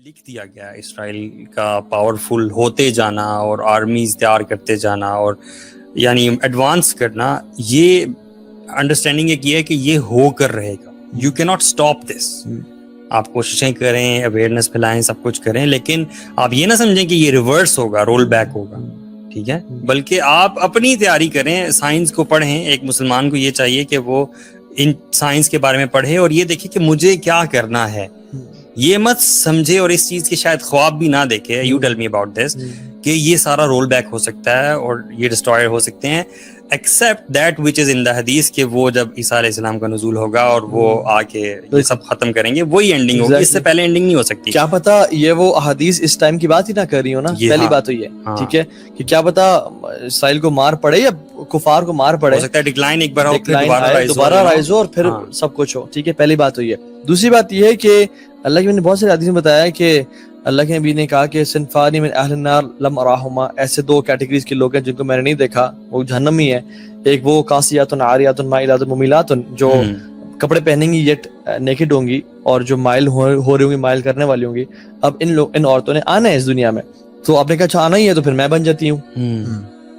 لکھ دیا گیا اسرائیل کا پاورفل ہوتے جانا اور آرمیز تیار کرتے جانا اور یعنی ایڈوانس کرنا، یہ انڈرسٹینڈنگ ایک یہ ہے کہ یہ ہو کر رہے گا. یو کی ناٹ اسٹاپ دس. آپ کوششیں کریں، اویئرنیس پھیلائیں، سب کچھ کریں، لیکن آپ یہ نہ سمجھیں کہ یہ ریورس ہوگا، رول بیک ہوگا. ٹھیک ہے، بلکہ آپ اپنی تیاری کریں، سائنس کو پڑھیں. ایک مسلمان کو یہ چاہیے کہ وہ ان سائنس کے بارے میں پڑھے اور یہ دیکھے کہ مجھے کیا کرنا ہے. یہ مت سمجھے اور اس چیز کے شاید خواب بھی نہ دیکھے، you tell me about this, کہ یہ سارا رول بیک ہو سکتا ہے اور یہ ڈسٹرائر ہو سکتے ہیں، ایکسیپٹ دیٹ وچ از ان دا حدیث، کہ وہ جب عیسیٰ علیہ السلام کا نزول ہوگا اور وہ آ کے یہ سب ختم کریں گے، وہی اینڈنگ ہوگی. اس سے پہلے اینڈنگ نہیں ہو سکتی. کیا پتا یہ وہ احادیث اس ٹائم کی بات ہی نہ کر رہی ہو نا. پہلی بات تو یہ ٹھیک ہے کہ کیا پتا اسرائیل کو مار پڑے یا کفار کو مار پڑے، ہو سکتا ہے ڈکلائن ایک بار ہو، دوبارہ رائز ہو اور پھر سب کچھ ہو. ٹھیک ہے، پہلی بات تو یہ. دوسری بات یہ ہے کہ اللہ کے نبی نے بہت سارے حدیث میں بتایا کہ اللہ کے نبی نے کہا کہ صنفان من اہل النار لم اراہما، ایسے دو کیٹیگریز کے لوگ ہیں جن کو میں نے نہیں دیکھا، وہ جہنمی ہیں. ایک وہ کاسیات عاریات مائلات ممیلات، جو کپڑے پہنیں گی یٹ نیکڈ ہوں گی اور جو مائل ہو رہی ہوں گی، مائل کرنے والی ہوں گی. اب ان عورتوں نے آنا ہے اس دنیا میں، تو آپ نے کہا اچھا آنا ہی ہے تو پھر میں بن جاتی ہوں.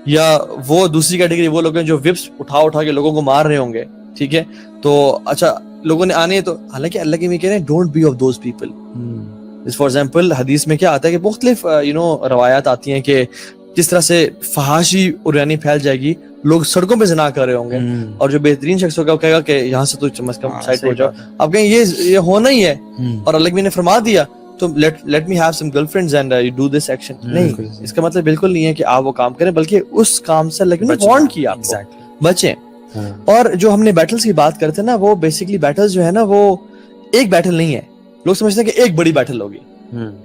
یا وہ دوسری کیٹیگری وہ لوگ ہیں جو وپس اٹھا کے لوگوں کو مار رہے ہوں گے. ٹھیک ہے، تو اچھا لوگوں نے آنے، تو حالانکہ اللہ کے بھی کہہ رہے ہیں don't be of those people. For example حدیث میں کیا آتا ہے کہ مختلف روایات آتی ہیں کہ جس طرح سے فحاشی اور یعنی پھیل جائے گی، لوگ سڑکوں پہ زنا کر رہے ہوں گے، اور جو بہترین شخص ہوگا وہ کہے گا کہ یہاں سے تو کم از کم سائڈ ہو جاؤ. آپ کہیں یہ ہونا ہی ہے، اور اللہ کے نے فرما دیا تو let me have some girl friends and you do this action. نہیں، اس کا مطلب بالکل نہیں ہے کہ آپ وہ کام کریں، بلکہ اس کام سے اللہ نے وارن کیا آپ کو بچیں. اور جو ہم نے بیٹلز کی بات کرتے ہیں نا، وہ بیسیکلی بیٹلز جو ہے نا، وہ ایک بیٹل نہیں ہے. لوگ سمجھتے ہیں کہ ایک بڑی بیٹل ہوگی.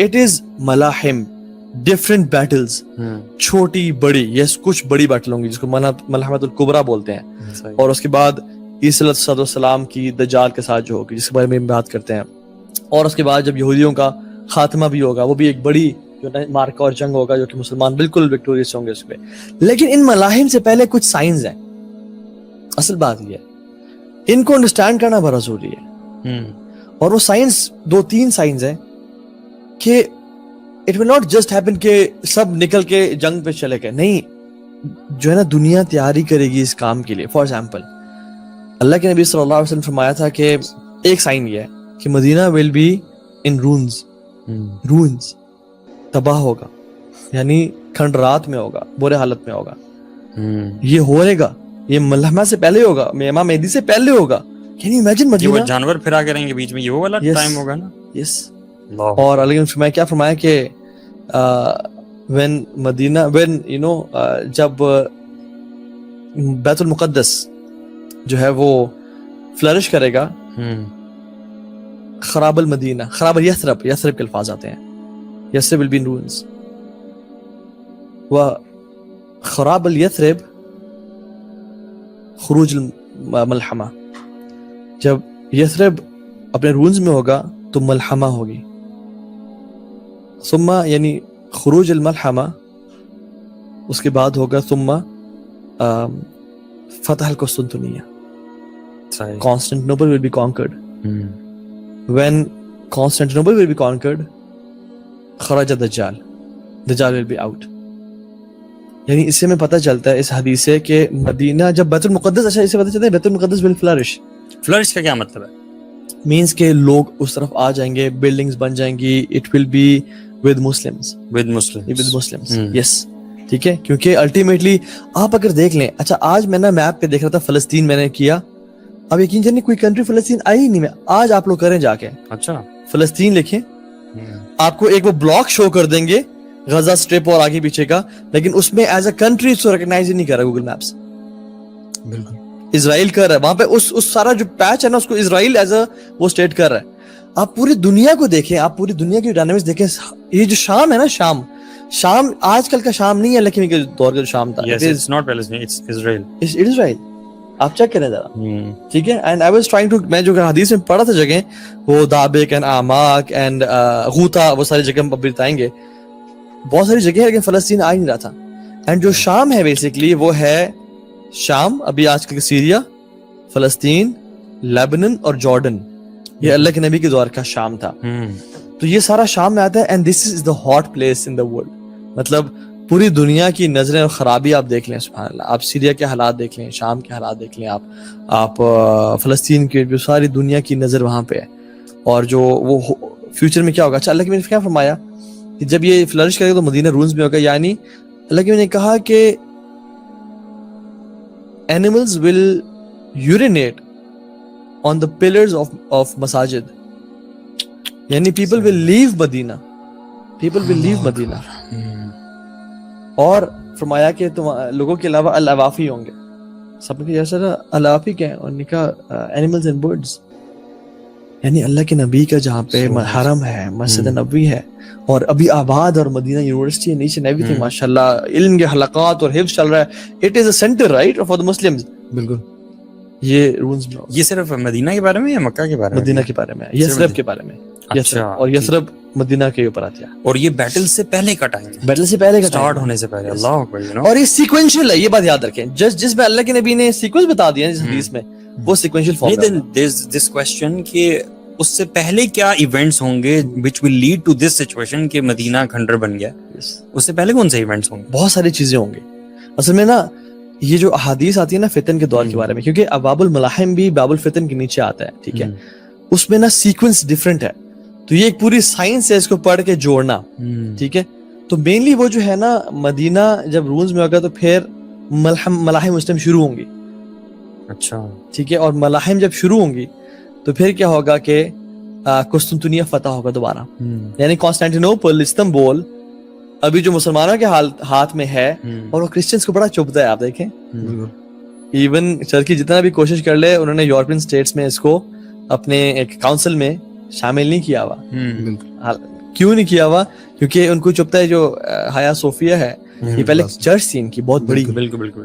اٹ از ملاحم، ڈفرنٹ بیٹلز، چھوٹی بڑی. یس، کچھ بڑی بیٹل ہوں گی جس کو ملحمۃ الکبریٰ بولتے ہیں، اور اس کے بعد عیسیٰ علیہ السلام کی دجال کے ساتھ جو ہوگی، جس کے بارے میں بات کرتے ہیں. اور اس کے بعد جب یہودیوں کا خاتمہ بھی ہوگا، وہ بھی ایک بڑی جو مارکا اور جنگ ہوگا، جو کہ مسلمان بالکل وکٹوریس ہوں گے اس پہ. لیکن ان ملاحم سے پہلے کچھ سائنز ہیں. اصل بات یہ ہے ان کو انڈرسٹینڈ کرنا بڑا ضروری ہے. اور وہ سائنس 2-3 سائنس ہیں کہ it will not just happen کہ سب نکل کے جنگ پہ چلے گئے. نہیں، جو ہے نا دنیا تیاری کرے گی اس کام کے لیے. فار ایگزامپل اللہ کے نبی صلی اللہ علیہ وسلم فرمایا تھا کہ ایک سائن یہ ہے کہ مدینہ ول بی ان رونز، تباہ ہوگا، یعنی کھنڈرات میں ہوگا، برے حالت میں ہوگا. یہ ہوئے گا، یہ ملحمہ سے پہلے ہوگا، امام مہدی سے پہلے ہوگا. Can you imagine مدینہ؟ یہ جانور پھرا کریں گے بیچ میں، یہ وہ والا ٹائم ہوگا نا. یس. اور علی نے کیا فرمایا کہ جب بیت المقدس جو ہے وہ فلرش کرے گا، خراب المدینہ، خراب یثرب کے الفاظ آتے ہیں، Yathrib will be in ruins، خراب الیثرب خروج الملحمہ. جب یثرب اپنے رونز میں ہوگا تو ملحمہ ہوگی. ثم یعنی خروج الملحمہ، اس کے بعد ہوگا ثم فتح القسطنطنیہ. Constantinople will be conquered. When Constantinople will be conquered, خرج دجال will be out. یعنی اس سے میں پتہ چلتا ہے اس حدیث سے کہ مدینہ جب بیت المقدس، اچھا اس سے پتہ چلتا ہے بیت المقدس will flourish. فلرش کا کیا مطلب ہے؟ مینس کہ لوگ اس طرف آ جائیں گے، بلڈنگز بن جائیں گی. It will be with Muslims. Yes, ٹھیک ہے. کیونکہ الٹیمیٹلی آپ اگر دیکھ لیں، اچھا آج میں نا میپ پہ دیکھ رہا تھا، فلسطین میں نے کیا، اب یقین جانیں کوئی کنٹری فلسطین آئی نہیں. میں آج آپ لوگ کریں جا کے، اچھا فلسطین لکھیں، آپ کو ایک وہ بلاک شو کر دیں گے غزہ اسٹرپ اور آگے پیچھے کا، لیکن اس میں ایز اے کنٹری اس کو ریکگنائز ہی نہیں کر رہا گوگل میپس. بالکل اسرائیل کر رہا ہے وہاں پہ، اس سارا جو پیچ ہے نا اس کو اسرائیل ایز اے وہ اسٹیٹ کر رہا ہے. آپ پوری دنیا کو دیکھیں، آپ پوری دنیا کی ڈائنامکس دیکھیں. یہ جو شام ہے نا، شام آج کل کا شام نہیں ہے، لیکن کے دور کا جو شام تھا، it's not Palestine, it's Israel. It's Israel. آپ چیک کریں ذرا، ٹھیک ہے. And I was trying to, میں جو حدیث میں پڑھا تھا جگہ، وہ دابق اینڈ آماک اینڈ غوطہ، وہ ساری جگہ ہم بتائیں گے، بہت ساری جگہ ہے، لیکن فلسطین آ نہیں رہا تھا. اینڈ جو شام ہے بیسکلی وہ ہے شام، ابھی آج کل سیریا، فلسطین، لیبنن اور جارڈن. یہ اللہ کے نبی کے دور کا شام تھا. تو یہ سارا شام میں آتا ہے and this is the hot place in the world. مطلب پوری دنیا کی نظریں اور خرابی آپ دیکھ لیں, سبحان اللہ, آپ سیریا کے حالات دیکھ لیں, شام کے حالات دیکھ لیں, آپ فلسطین کے, جو ساری دنیا کی نظر وہاں پہ ہے, اور جو وہ فیوچر میں کیا ہوگا. اچھا, اللہ کے میں نے کیا فرمایا کہ جب یہ فلرش کرے گا تو مدینہ رونز میں ہوگا, یعنی اللہ کے میں نے کہا کہ animals will urinate on the pillars of masajid, یعنی people will leave Medina. اور فرمایا کہ تم لوگوں کے علاوہ العوافی ہوں گے. سب نے کہا سر العوافی کیا ہے, اور نے کہا animals and birds, یعنی اللہ کے نبی کا جہاں پہ حرم ہے, مسجد نبوی ہے, اور ابھی آباد, اور مدینہ یونیورسٹی ہے, نیچے ایوری تھنگ ماشاء اللہ, علم کے حلقات اور حفظ چل رہا ہے. It is a centre right for the Muslims. بالکل. یہ رونز میں یہ صرف مدینہ کے بارے میں یا مکہ کے بارے میں؟ مدینہ کے بارے میں, یثرب کے بارے میں. اچھا, اور یثرب مدینہ کے اوپر آتی ہے, اور یہ بیٹل سے پہلے کا ٹائم ہے, بیٹل سے پہلے کا سٹارٹ ہونے سے پہلے. اللہ اکبر. اور یہ سیکوینشل ہے, یہ بات یاد رکھیں. جس میں اللہ کے نبی نے سیکوینس بتا دیا جس حدیث میں, وہ سیکوینشل فارم ہے. دس کوسچن کہ اس سے پہلے کیا ایونٹس ہوں گے which will lead to this situation کہ مدینہ کھنڈر بن گیا, اس سے پہلے کون سے ایونٹس ہوں گے؟ بہت ساری چیزیں ہوں گی. اصل میں نا یہ جو احادیث آتی ہے نا فتن کے دور کے بارے میں, کیونکہ ابواب الملاحم بھی باب الفتن کے نیچے آتا ہے, ٹھیک ہے, اس میں نا سیکوینس ڈفرینٹ ہے, تو یہ ایک پوری سائنس ہے اس کو پڑھ کے جوڑنا, ٹھیک ہے. تو مینلی وہ جو ہے نا مدینہ جب رونز میں ہوگا تو پھر ملاحم اس ٹائم شروع ہوں گی. اچھا, ٹھیک ہے, اور ملاحم جب شروع ہوں گی تو پھر کیا ہوگا کہ قسطنطنیہ فتح ہوگا دوبارہ, یعنی کانسٹینٹینوپل, استنبول ابھی جو مسلمانوں کے ہاتھ میں ہے, اور وہ کرسچنز کو بڑا چبھتا ہے. آپ دیکھیں ایون ترکی جتنا بھی کوشش کر لے, انہوں نے یورپین اسٹیٹس میں اس کو اپنے ایک کاؤنسل میں شامل نہیں کیا ہوا. کیوں نہیں کیا ہوا؟ کیونکہ ان کو چبھتا ہے جو حیا صوفیہ ہے, یہ پہلے چرچ تھی ان کی بہت بڑی,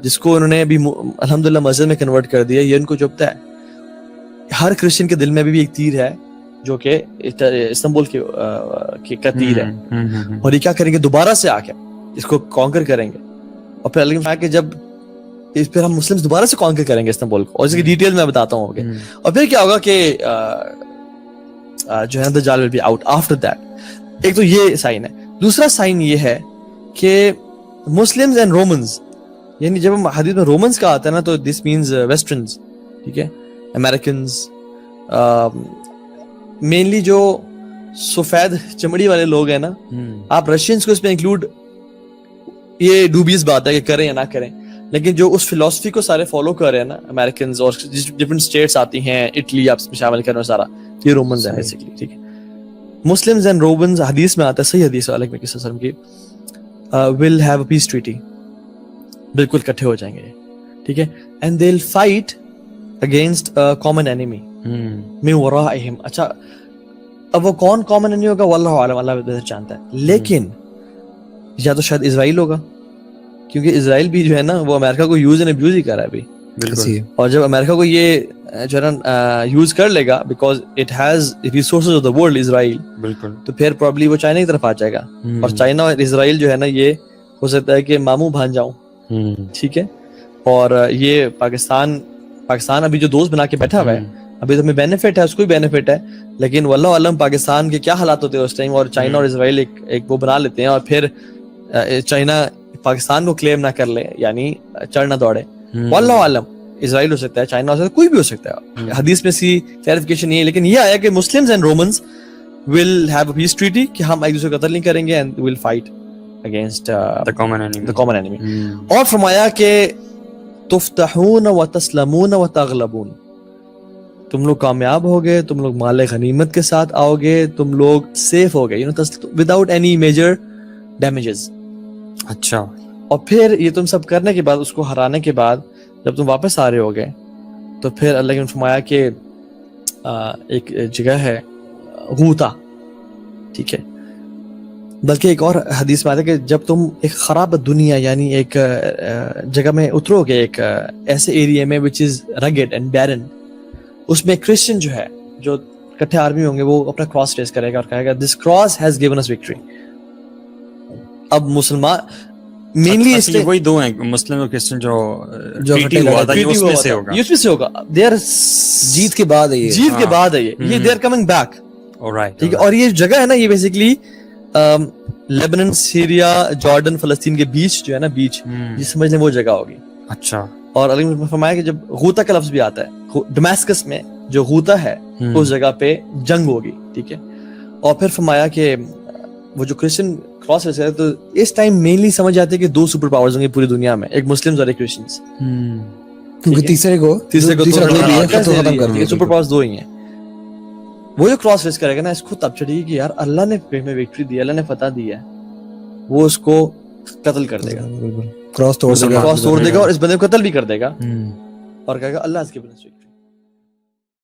جس کو انہوں نے ابھی الحمدللہ مسجد میں کنورٹ کر دیا. یہ ان کو چبھتا ہے. ہر کرسچن کے دل میں بھی ایک تیر ہے جو کہ استنبول کا تیر ہے, اور یہ کیا کریں گے, دوبارہ سے آ کے اس کو کانکر کریں گے, اور پھر اللہ کہ جب پھر ہم مسلم دوبارہ سے کانکر کریں گے استنبول کو, اور اس کی ڈیٹیل میں بتاتا ہوں. اور پھر کیا ہوگا کہ جو ہے Dajjal will be out after that. ایک تو یہ سائن ہے. دوسرا سائن یہ ہے کہ مسلمز اینڈ رومنز, یعنی جب ہم حدیث میں رومنز کا آتا ہے نا تو دس مینز ویسٹرنز, ٹھیک ہے, امریکنز, مینلی جو سفید چمڑی والے لوگ ہیں نا, آپ رشینز کو اس میں انکلوڈ, یہ ڈوبیس بات ہے کہ کریں یا نہ کریں, لیکن جو اس فلسفی کو سارے فالو کر رہے ہیں نا, امریکنز اور ڈفرنٹ اسٹیٹس آتی ہیں, اٹلی آپ اس میں شامل کر رہے ہیں, سارا یہ رومنز ہیں بیسیکلی, ٹھیک ہے. مسلمز اینڈ رومنز حدیث میں آتا ہے, صحیح حدیث علیہ نبی صلی اللہ علیہ وسلم کی, ول ہیو اے پیس ٹریٹی, بالکل اکٹھے ہو جائیں گے, ٹھیک ہے, and they will fight against common enemy من ورائہم. اچھا, اب وہ کون کامن اینیمی ہوگا واللہ عالم, اللہ بہتر جانتا ہے, لیکن یا تو شاید اسرائیل ہوگا, کیونکہ اسرائیل بھی جو ہے نا وہ امریکہ کو یوز اینڈ ابیوز ہی کر رہا ہے ابھی. اور جب امریکہ کو یہ جو ہے نا یوز کر لے گا, because it has resources of the world, Israel, تو پھر پرابلی وہ چائنا کی طرف آ جائے گا. اور چائنا اور اسرائیل جو ہے نا یہ ہو سکتا ہے کہ ماموں بھان جاؤں, ٹھیک ہے. اور یہ پاکستان ابھی جو دوست بنا کے بیٹھا ہوا ہے, ابھی تو ہمیں بینیفٹ ہے, اس کو بھی بینیفٹ ہے, لیکن واللہ علم پاکستان کے کیا حالات ہوتے ہیں اس ٹائم, اور چائنا اور اسرائیل ایک وہ بنا لیتے ہیں, اور پھر چائنا پاکستان کو کلیم نہ کر لے, یعنی چڑھ نہ دوڑے. واللہ علم اسرائیل ہو سکتا ہے, چائنا ہو سکتا ہے, کوئی بھی ہو سکتا ہے. حدیث میں سی کلیریفیکیشن نہیں ہے, لیکن یہ آیا کہ Muslims and Romans will have a peace treaty, کہ ہم ایک دوسرے کو قتل نہیں کریں گے, and will fight against the common enemy. اور فرمایا کہ تفتحون وتسلمون وتغلبون, تم لوگ کامیاب ہوگے, تم لوگ مال غنیمت کے ساتھ آؤ گے, تم لوگ سیف ہوگے, وداؤٹ اینی میجر ڈیمیجز. اچھا, اور پھر یہ تم سب کرنے کے بعد, اس کو ہرانے کے بعد جب تم واپس آ رہے ہوگے, تو پھر اللہ نے فرمایا کہ ایک جگہ ہے غوطہ, ٹھیک ہے, بلکہ ایک اور حدیث میں آتا ہے کہ جب تم ایک خراب دنیا, یعنی ایک جگہ میں اترو گے, ایک ایسے ایریا میں which is rugged and barren, اس میں کرسچن جو ہے, جو کٹھے آرمی ہوں گے, وہ اپنا کراس ریز کرے گا اور کہے گا this cross has given us victory. اب مسلمان مینلی اس لیے وہی دو ہیں, مسلم اور کرسچن, جو ٹریٹی ہوا تھا اس میں سے ہوگا, دے آر جیت کے بعد ہے یہ they are coming back. alright, ٹھیک ہے. اور یہ جگہ ہے نا یہ بیسکلی لیبنن, سیریا, جارڈن, فلسطین کے بیچ جو ہے نا بیچ, یہ سمجھ لیں وہ جگہ ہوگی. اچھا. اور علی نے فرمایا کہ جب غوطہ کا لفظ بھی آتا ہے, ڈماسکس میں جو غوطہ ہے اس جگہ پہ جنگ ہوگی. ٹھیک ہے. اور پھر فرمایا کہ وہ جو کرسچن کراس رہتے ہیں تو اس ٹائم مینلی سمجھ آتے ہیں کہ 2 سپر پاورز ہوں گے پوری دنیا میں, ایک مسلمز اور ایک کرسچنز. کیونکہ تیسرے کو ختم کر دیا. سپر پاورز 2 ہی ہیں. وہ جو کراس ریس کرے گا نا اس کو تب چڑھے گی کہ یار اللہ نے ہمیں وکٹری دی, اللہ نے فتح دی ہے, وہ اس کو قتل کر دے گا, کراس توڑ دے گا اور اس بندے کو قتل بھی کر دے گا اور کہے گا اللہ اس کے بنا